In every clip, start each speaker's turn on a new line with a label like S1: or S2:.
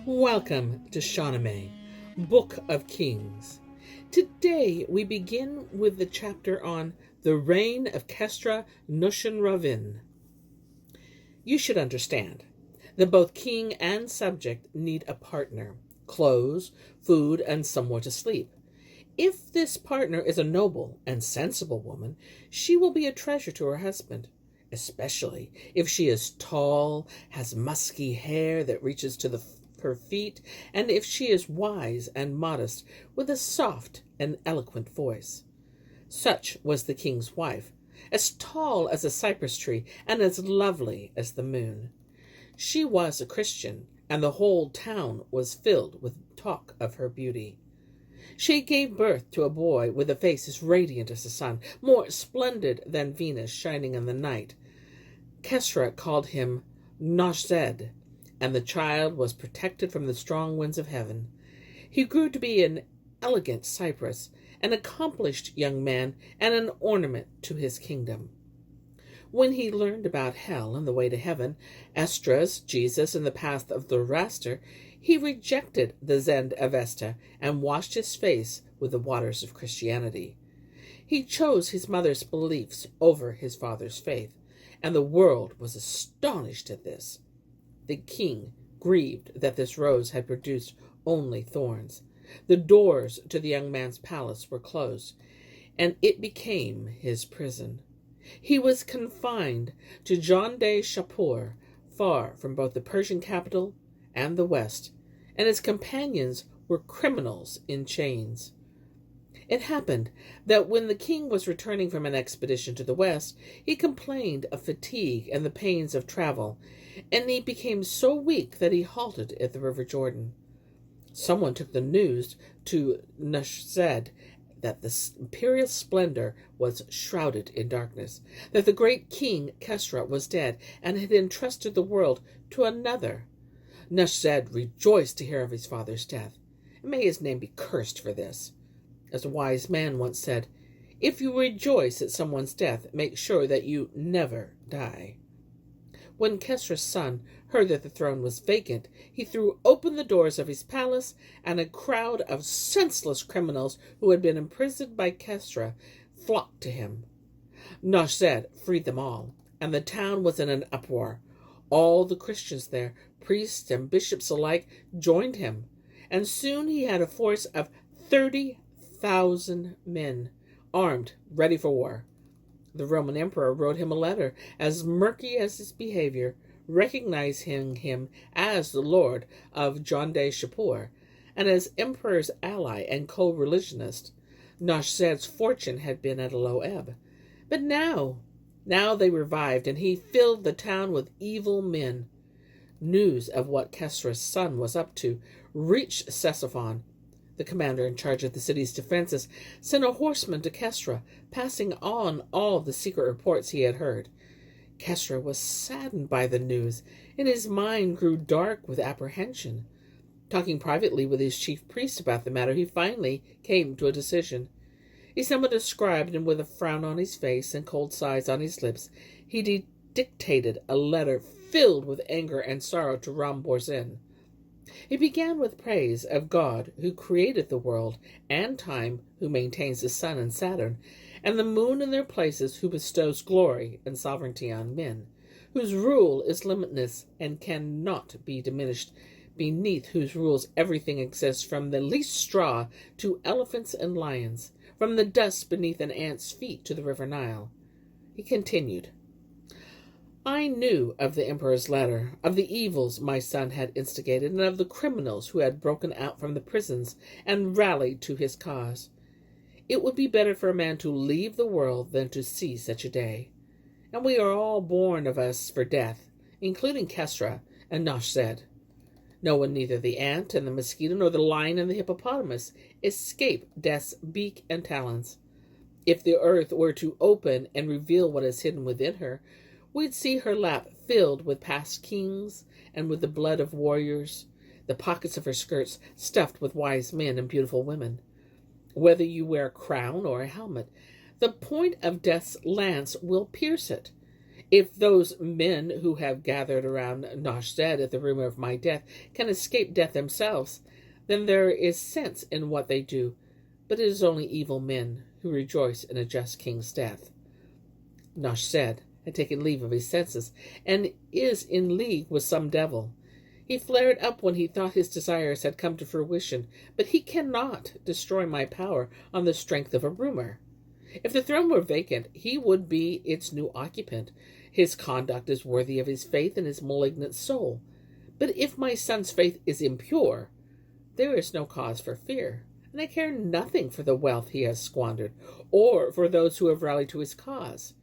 S1: Welcome to Shahnameh, Book of Kings. Today we begin with the chapter on the Reign of Kesra Nushin-Ravan. You should understand that both king and subject need a partner, clothes, food, and somewhere to sleep. If this partner is a noble and sensible woman, she will be a treasure to her husband, especially if she is tall, has musky hair that reaches to her feet, and if she is wise and modest, with a soft and eloquent voice. Such was the king's wife, as tall as a cypress tree and as lovely as the moon. She was a Christian, and the whole town was filled with talk of her beauty. She gave birth to a boy with a face as radiant as the sun, more splendid than Venus shining in the night. Kesra called him Nushzad, and the child was protected from the strong winds of heaven. He grew to be an elegant cypress, an accomplished young man, and an ornament to his kingdom. When he learned about hell and the way to heaven, Esdras, Jesus, and the path of Zorastor, he rejected the Zend Avesta and washed his face with the waters of Christianity. He chose his mother's beliefs over his father's faith, and the world was astonished at this. The king grieved that this rose had produced only thorns. The doors to the young man's palace were closed, and it became his prison. He was confined to Jandeh-Shapur, far from both the Persian capital and the west, and his companions were criminals in chains. It happened that when the king was returning from an expedition to the west, he complained of fatigue and the pains of travel, and he became so weak that he halted at the river Jordan. Someone took the news to Nushzad that the imperial splendor was shrouded in darkness, that the great king Kesra was dead and had entrusted the world to another. Nushzad rejoiced to hear of his father's death, and may his name be cursed for this. As a wise man once said, if you rejoice at someone's death, make sure that you never die. When Kesra's son heard that the throne was vacant, he threw open the doors of his palace, and a crowd of senseless criminals who had been imprisoned by Kesra flocked to him. Nushzad freed them all, and the town was in an uproar. All the Christians there, priests and bishops alike, joined him, and soon he had a force of 30,000 men, armed, ready for war. The Roman emperor wrote him a letter, as murky as his behavior, recognizing him as the lord of Jandeh-Shapur, and as emperor's ally and co-religionist. Nushzad's fortune had been at a low ebb, but now they revived, and he filled the town with evil men. News of what Kesra's son was up to reached Ctesiphon. The commander in charge of the city's defenses sent a horseman to Kesra, passing on all the secret reports he had heard. Kesra was saddened by the news, and his mind grew dark with apprehension. Talking privately with his chief priest about the matter, he finally came to a decision. He summoned a scribe, and with a frown on his face and cold sighs on his lips, he dictated a letter filled with anger and sorrow to Ram-Borzin. It began with praise of God, who created the world, and time, who maintains the sun and Saturn, and the moon in their places, who bestows glory and sovereignty on men, whose rule is limitless and cannot be diminished, beneath whose rules everything exists, from the least straw to elephants and lions, from the dust beneath an ant's feet to the river Nile. He continued, I knew of the emperor's letter, of the evils my son had instigated, and of the criminals who had broken out from the prisons and rallied to his cause. It would be better for a man to leave the world than to see such a day. And we are all born of us for death, including Kesra and Nushzad. No one, neither the ant and the mosquito nor the lion and the hippopotamus, escape death's beak and talons. If the earth were to open and reveal what is hidden within her, we'd see her lap filled with past kings and with the blood of warriors, the pockets of her skirts stuffed with wise men and beautiful women. Whether you wear a crown or a helmet, the point of death's lance will pierce it. If those men who have gathered around Nushzad at the rumor of my death can escape death themselves, then there is sense in what they do, but it is only evil men who rejoice in a just king's death. Nushzad had taken leave of his senses, and is in league with some devil. He flared up when he thought his desires had come to fruition, but he cannot destroy my power on the strength of a rumor. If the throne were vacant, he would be its new occupant. His conduct is worthy of his faith and his malignant soul. But if my son's faith is impure, there is no cause for fear, and I care nothing for the wealth he has squandered, or for those who have rallied to his cause.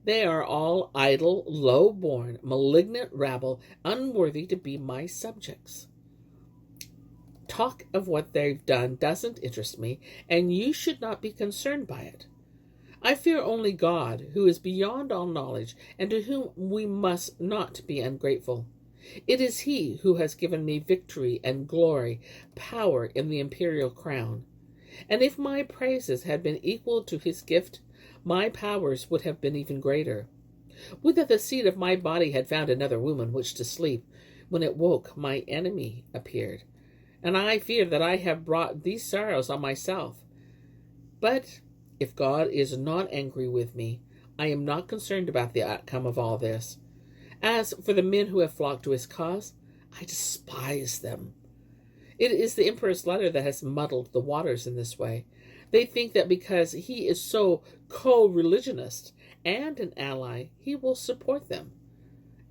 S1: They are all idle, low-born, malignant rabble, unworthy to be my subjects. Talk of what they've done doesn't interest me, and you should not be concerned by it. I fear only God, who is beyond all knowledge, and to whom we must not be ungrateful. It is he who has given me victory and glory, power in the imperial crown. And if my praises had been equal to his gift, my powers would have been even greater. Would that the seed of my body had found another womb in which to sleep. When it woke, my enemy appeared, and I fear that I have brought these sorrows on myself. But if God is not angry with me, I am not concerned about the outcome of all this. As for the men who have flocked to his cause, I despise them. It is the emperor's letter that has muddled the waters in this way. They think that because he is so co-religionist and an ally, he will support them.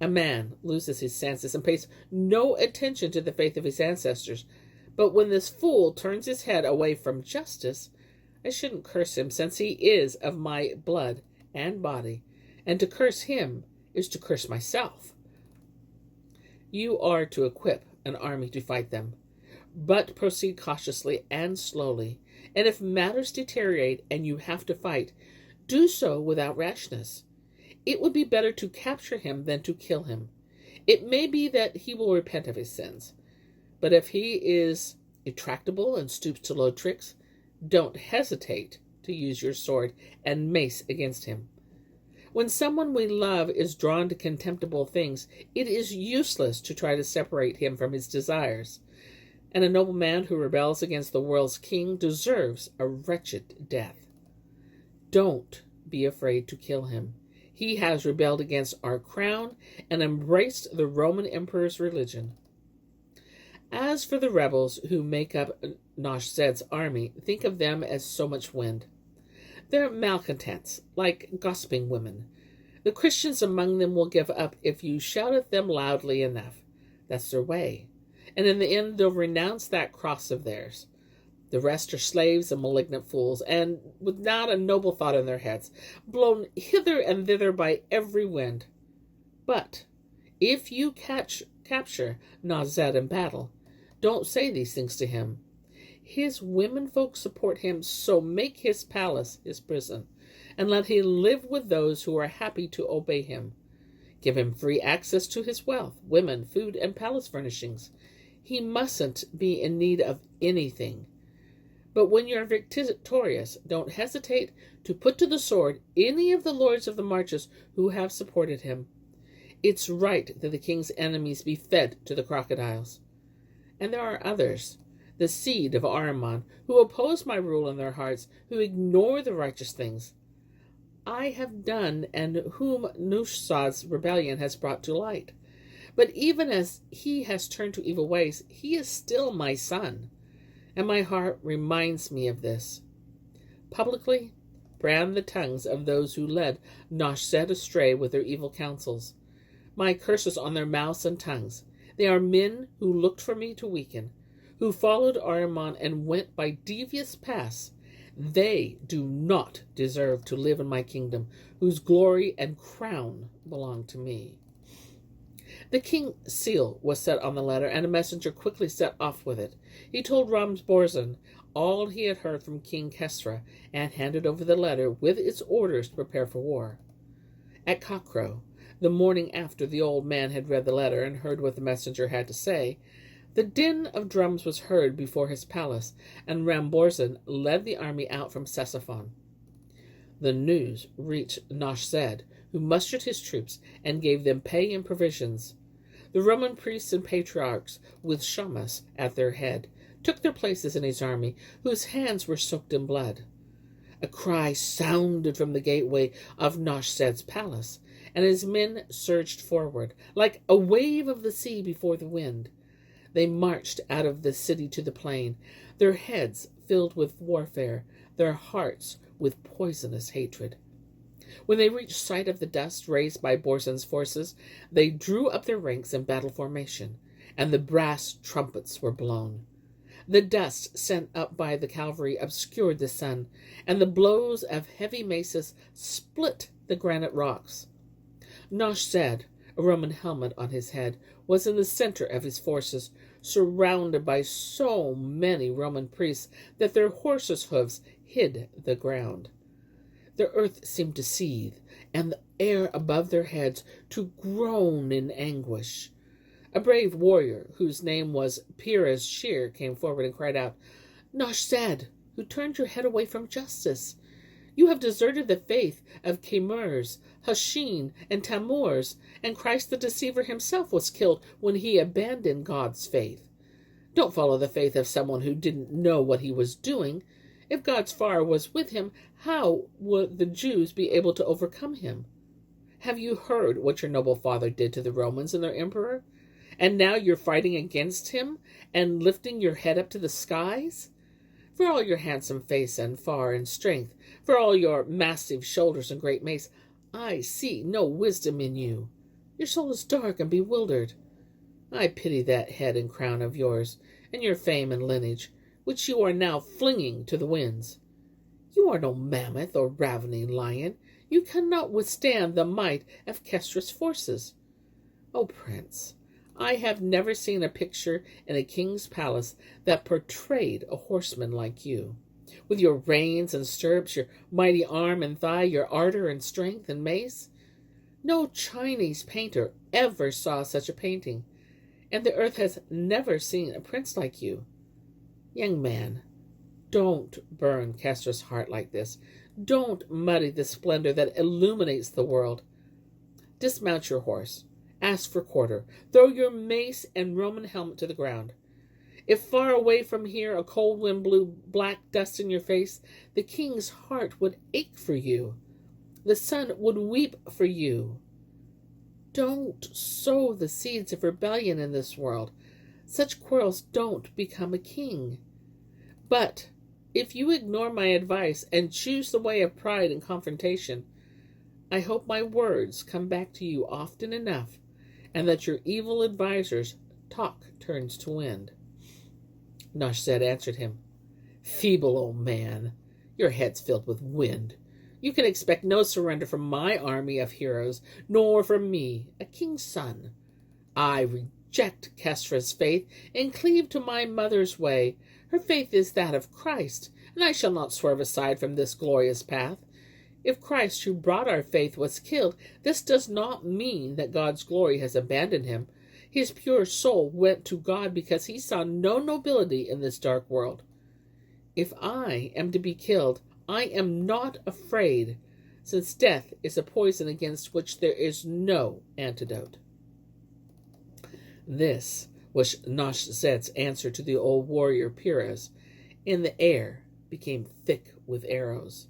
S1: A man loses his senses and pays no attention to the faith of his ancestors. But when this fool turns his head away from justice, I shouldn't curse him, since he is of my blood and body, and to curse him is to curse myself. You are to equip an army to fight them, but proceed cautiously and slowly, and if matters deteriorate and you have to fight, do so without rashness. It would be better to capture him than to kill him. It may be that he will repent of his sins, but if he is intractable and stoops to low tricks, don't hesitate to use your sword and mace against him. When someone we love is drawn to contemptible things, it is useless to try to separate him from his desires. And a noble man who rebels against the world's king deserves a wretched death. Don't be afraid to kill him. He has rebelled against our crown and embraced the Roman emperor's religion. As for the rebels who make up Nushzad's army, think of them as so much wind. They're malcontents, like gossiping women. The Christians among them will give up if you shout at them loudly enough. That's their way. And in the end, they'll renounce that cross of theirs. The rest are slaves and malignant fools, and with not a noble thought in their heads, blown hither and thither by every wind. But if you capture Nushzad in battle, don't say these things to him. His womenfolk support him, so make his palace his prison, and let him live with those who are happy to obey him. Give him free access to his wealth, women, food, and palace furnishings. He mustn't be in need of anything. But when you're victorious, don't hesitate to put to the sword any of the lords of the marches who have supported him. It's right that the king's enemies be fed to the crocodiles. And there are others, the seed of Ahriman, who oppose my rule in their hearts, who ignore the righteous things I have done, and whom Nushzad's rebellion has brought to light. But even as he has turned to evil ways, he is still my son, and my heart reminds me of this. Publicly, brand the tongues of those who led Nushzad astray with their evil counsels. My curses on their mouths and tongues. They are men who looked for me to weaken, who followed Ahriman and went by devious paths. They do not deserve to live in my kingdom, whose glory and crown belong to me. The king's seal was set on the letter, and a messenger quickly set off with it. He told Ramborzan all he had heard from King Kesra, and handed over the letter with its orders to prepare for war. At cockcrow, the morning after the old man had read the letter and heard what the messenger had to say, the din of drums was heard before his palace, and Ramborzan led the army out from Ctesiphon. The news reached Nushzad, who mustered his troops and gave them pay and provisions. The Roman priests and patriarchs, with Shahnameh at their head, took their places in his army, whose hands were soaked in blood. A cry sounded from the gateway of Nushzad's palace, and his men surged forward, like a wave of the sea before the wind. They marched out of the city to the plain, their heads filled with warfare, their hearts with poisonous hatred. When they reached sight of the dust raised by Bozorjmeh's forces, they drew up their ranks in battle formation, and the brass trumpets were blown. The dust sent up by the cavalry obscured the sun, and the blows of heavy maces split the granite rocks. Nushzad, a Roman helmet on his head, was in the center of his forces, surrounded by so many Roman priests that their horses' hoofs hid the ground. The earth seemed to seethe, and the air above their heads to groan in anguish. A brave warrior, whose name was Perez Shir, came forward and cried out, "Nushzad, who turned your head away from justice? You have deserted the faith of Khmers, Hashin, and Tammuz, and Christ the deceiver himself was killed when he abandoned God's faith. Don't follow the faith of someone who didn't know what he was doing. If God's fire was with him, how would the Jews be able to overcome him? Have you heard what your noble father did to the Romans and their emperor? And now you're fighting against him and lifting your head up to the skies? For all your handsome face and far in strength, for all your massive shoulders and great mace, I see no wisdom in you. Your soul is dark and bewildered. I pity that head and crown of yours, and your fame and lineage, which you are now flinging to the winds. You are no mammoth or ravening lion. You cannot withstand the might of Kesra's forces. O Prince, I have never seen a picture in a king's palace that portrayed a horseman like you. With your reins and stirrups, your mighty arm and thigh, your ardor and strength and mace. No Chinese painter ever saw such a painting, and the earth has never seen a prince like you. Young man, don't burn Kesra's heart like this. Don't muddy the splendor that illuminates the world. Dismount your horse. Ask for quarter. Throw your mace and Roman helmet to the ground. If far away from here a cold wind blew black dust in your face, the king's heart would ache for you. The sun would weep for you. Don't sow the seeds of rebellion in this world. Such quarrels don't become a king. But if you ignore my advice and choose the way of pride and confrontation, I hope my words come back to you often enough, and that your evil advisers' talk turns to wind." Nushzad answered him, "Feeble old man, your head's filled with wind. You can expect no surrender from my army of heroes, nor from me, a king's son. I reject Kesra's faith and cleave to my mother's way. Her faith is that of Christ, and I shall not swerve aside from this glorious path. If Christ, who brought our faith, was killed, this does not mean that God's glory has abandoned him. His pure soul went to God because he saw no nobility in this dark world. If I am to be killed, I am not afraid, since death is a poison against which there is no antidote." This was Nushzad's answer to the old warrior Perez, and the air became thick with arrows.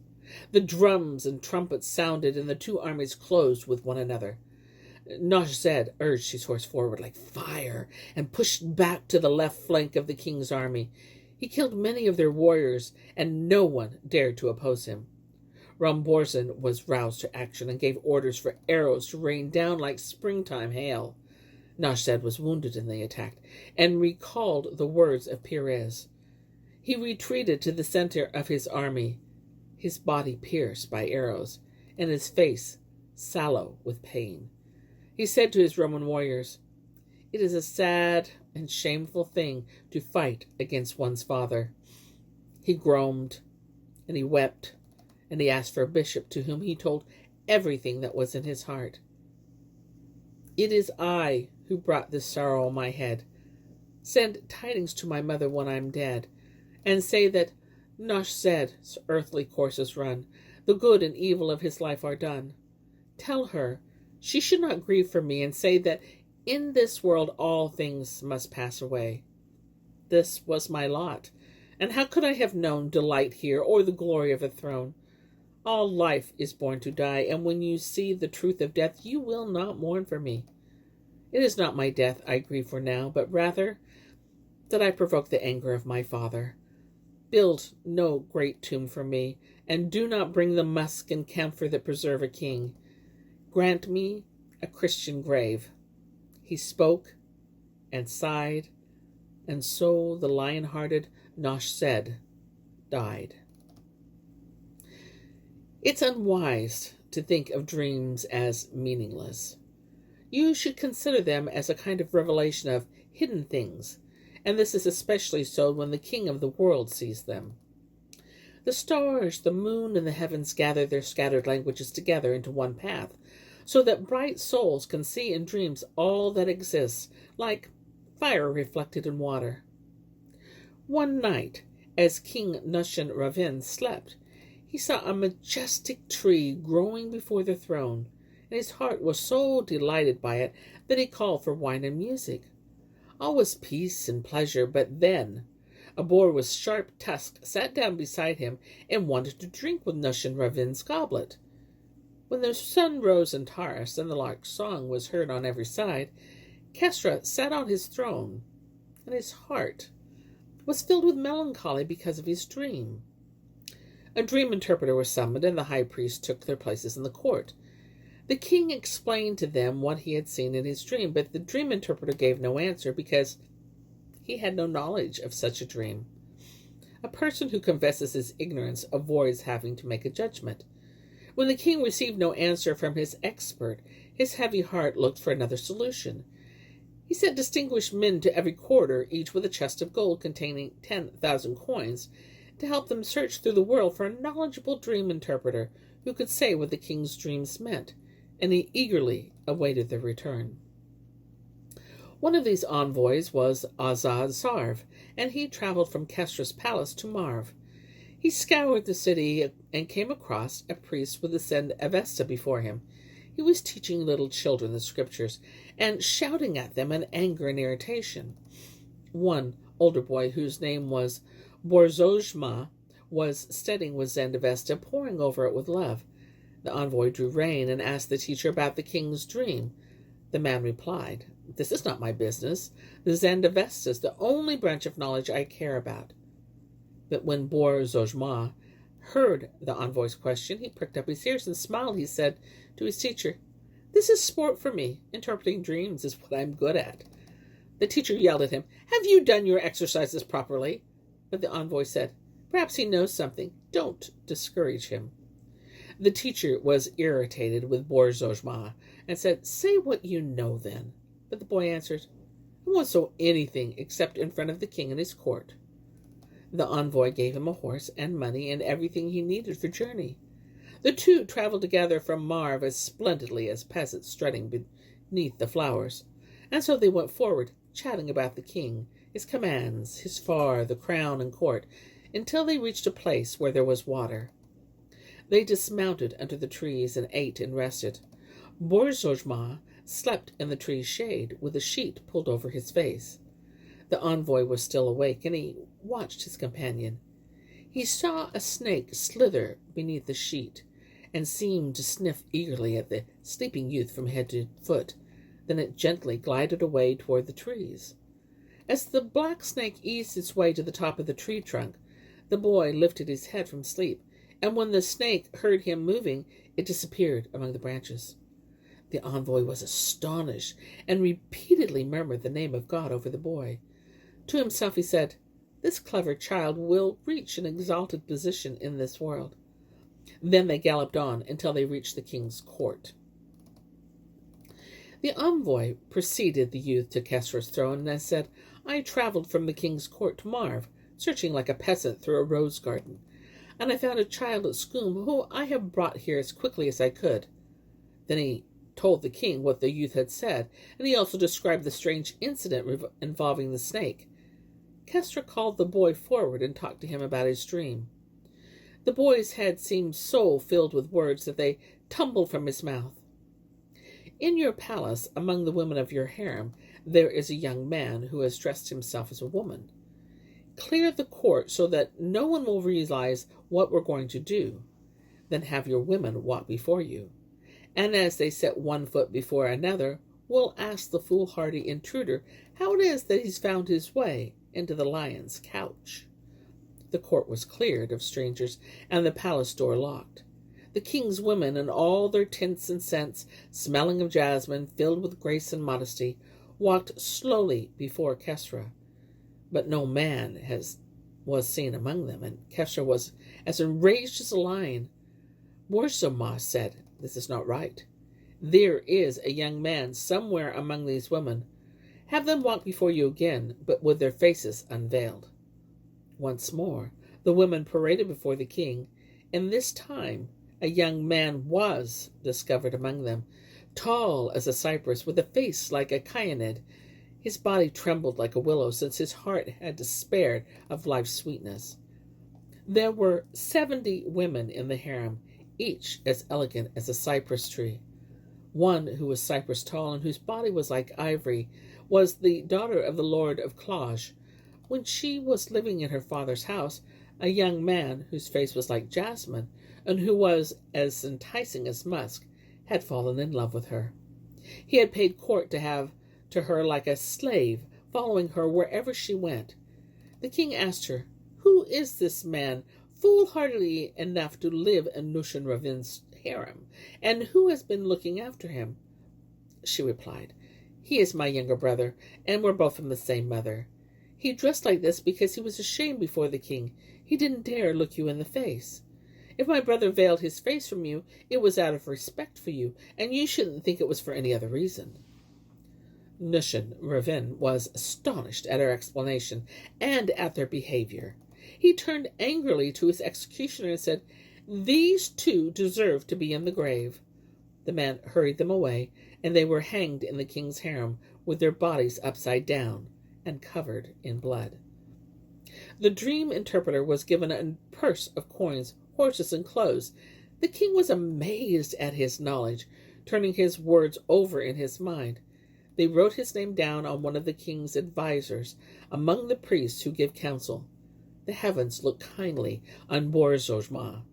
S1: The drums and trumpets sounded, and the two armies closed with one another. Nushzad urged his horse forward like fire and pushed back to the left flank of the king's army. He killed many of their warriors, and no one dared to oppose him. Bozorjmehr was roused to action and gave orders for arrows to rain down like springtime hail. Nushzad was wounded in the attack and recalled the words of Perez. He retreated to the center of his army, his body pierced by arrows, and his face sallow with pain. He said to his Roman warriors, "It is a sad and shameful thing to fight against one's father." He groaned, and he wept, and he asked for a bishop to whom he told everything that was in his heart. "It is I who brought this sorrow on my head. Send tidings to my mother when I am dead, and say that Nushzad's earthly course is run. The good and evil of his life are done. Tell her she should not grieve for me, and say that in this world all things must pass away. This was my lot, and how could I have known delight here, or the glory of a throne? All life is born to die, and when you see the truth of death, you will not mourn for me. It is not my death I grieve for now, but rather that I provoke the anger of my father. Build no great tomb for me, and do not bring the musk and camphor that preserve a king. Grant me a Christian grave. He spoke and sighed, and so the lion-hearted Nushzad died. It's unwise to think of dreams as meaningless. You should consider them as a kind of revelation of hidden things, and this is especially so when the king of the world sees them. The stars, the moon, and the heavens gather their scattered languages together into one path, so that bright souls can see in dreams all that exists, like fire reflected in water. One night, as King Nushin-Ravan slept, he saw a majestic tree growing before the throne, and his heart was so delighted by it that he called for wine and music. All was peace and pleasure, but then a boar with sharp tusks sat down beside him and wanted to drink with Nushin-Ravan's goblet. When the sun rose in Taurus and the lark's song was heard on every side, Kesra sat on his throne, and his heart was filled with melancholy because of his dream. A dream interpreter was summoned, and the high priest took their places in the court. The king explained to them what he had seen in his dream, but the dream interpreter gave no answer because he had no knowledge of such a dream. A person who confesses his ignorance avoids having to make a judgment. When the king received no answer from his expert, his heavy heart looked for another solution. He sent distinguished men to every quarter, each with a chest of gold containing 10,000 coins, to help them search through the world for a knowledgeable dream interpreter who could say what the king's dreams meant, and he eagerly awaited their return. One of these envoys was Azaz-Sarv, and he traveled from Kesra's palace to Marv. He scoured the city and came across a priest with the Zend Avesta before him. He was teaching little children the scriptures and shouting at them in anger and irritation. One older boy, whose name was Bozorjmehr, was studying with Zend Avesta, poring over it with love. The envoy drew rein and asked the teacher about the king's dream. The man replied, "This is not my business. The Zend Avesta is the only branch of knowledge I care about." But when Bozorjmehr heard the envoy's question, he pricked up his ears and smiled. He said to his teacher, "This is sport for me. Interpreting dreams is what I'm good at." The teacher yelled at him, "Have you done your exercises properly?" But the envoy said, "Perhaps he knows something. Don't discourage him." The teacher was irritated with Bozorjmehr and said, "Say what you know then." But the boy answered, "I won't know anything except in front of the king and his court." The envoy gave him a horse and money and everything he needed for journey. The two traveled together from Marv as splendidly as peasants strutting beneath the flowers, and so they went forward, chatting about the king, his commands, his far, the crown and court, until they reached a place where there was water. They dismounted under the trees and ate and rested. Bozorjmehr slept in the tree's shade with a sheet pulled over his face. The envoy was still awake, and he watched his companion. He saw a snake slither beneath the sheet, and seemed to sniff eagerly at the sleeping youth from head to foot. Then it gently glided away toward the trees. As the black snake eased its way to the top of the tree trunk, the boy lifted his head from sleep, and when the snake heard him moving, it disappeared among the branches. The envoy was astonished, and repeatedly murmured the name of God over the boy. To himself he said, "This clever child will reach an exalted position in this world." Then they galloped on until they reached the king's court. The envoy preceded the youth to Kesra's throne and said, "I traveled from the king's court to Marv, searching like a peasant through a rose garden, and I found a child at school who I have brought here as quickly as I could." Then he told the king what the youth had said, and he also described the strange incident involving the snake. Kesra called the boy forward and talked to him about his dream. The boy's head seemed so filled with words that they tumbled from his mouth. In your palace, among the women of your harem, there is a young man who has dressed himself as a woman. Clear the court so that no one will realize what we're going to do. Then have your women walk before you. And as they set one foot before another, we'll ask the foolhardy intruder how it is that he's found his way into the lion's couch. The court was cleared of strangers and the palace door locked. The king's women, in all their tints and scents, smelling of jasmine, filled with grace and modesty, walked slowly before Kesra. But no man was seen among them, and Kesra was as enraged as a lion. Bozorjmehr said, "This is not right. There is a young man somewhere among these women. Have them walk before you again, but with their faces unveiled." Once more, the women paraded before the king, and this time a young man was discovered among them, tall as a cypress, with a face like a cyanid. His body trembled like a willow, since his heart had despaired of life's sweetness. There were 70 women in the harem, each as elegant as a cypress tree. One, who was cypress tall and whose body was like ivory, was the daughter of the Lord of Klaj. When she was living in her father's house, a young man, whose face was like jasmine, and who was as enticing as musk, had fallen in love with her. He had paid court to her like a slave, following her wherever she went. The king asked her, "Who is this man, foolhardy enough to live in Nushin-Ravan's harem, and who has been looking after him?" She replied, "He is my younger brother, and we're both from the same mother. He dressed like this because he was ashamed before the king. He didn't dare look you in the face. If my brother veiled his face from you, it was out of respect for you, and you shouldn't think it was for any other reason." Nushin-Ravan was astonished at her explanation and at their behavior. He turned angrily to his executioner and said, "These two deserve to be in the grave." The man hurried them away, and they were hanged in the king's harem with their bodies upside down and covered in blood. The dream interpreter was given a purse of coins, horses, and clothes. The king was amazed at his knowledge, turning his words over in his mind. They wrote his name down on one of the king's advisors, among the priests who give counsel. The heavens looked kindly on Bozorjmehr.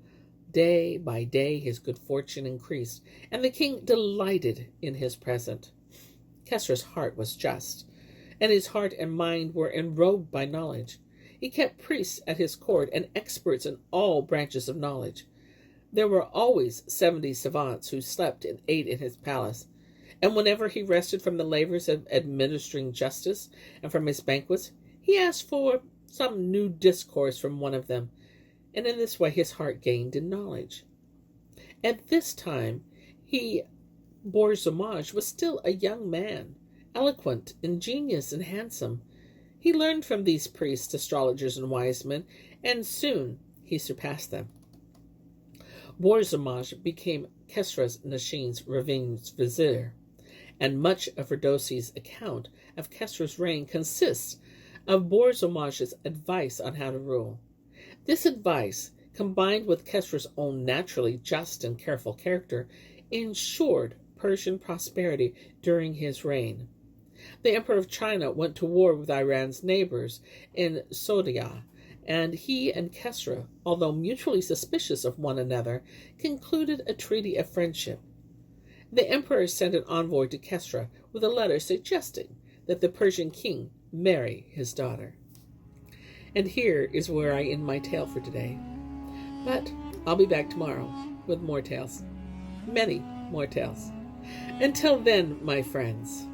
S1: Day by day his good fortune increased, and the king delighted in his present. Kesra's heart was just, and his heart and mind were enrobed by knowledge. He kept priests at his court and experts in all branches of knowledge. There were always 70 savants who slept and ate in his palace, and whenever he rested from the labors of administering justice and from his banquets, he asked for some new discourse from one of them, and in this way his heart gained in knowledge. At this time, Bozorjmehr, was still a young man, eloquent, ingenious, and handsome. He learned from these priests, astrologers, and wise men, and soon he surpassed them. Bozorjmehr became Kesra Nushin-Ravan's vizier, and much of Ferdowsi's account of Kesra's reign consists of Bozorjmehr's advice on how to rule. This advice, combined with Kesra's own naturally just and careful character, ensured Persian prosperity during his reign. The Emperor of China went to war with Iran's neighbors in Sodia, and he and Kesra, although mutually suspicious of one another, concluded a treaty of friendship. The emperor sent an envoy to Kesra with a letter suggesting that the Persian king marry his daughter. And here is where I end my tale for today. But I'll be back tomorrow with more tales. Many more tales. Until then, my friends,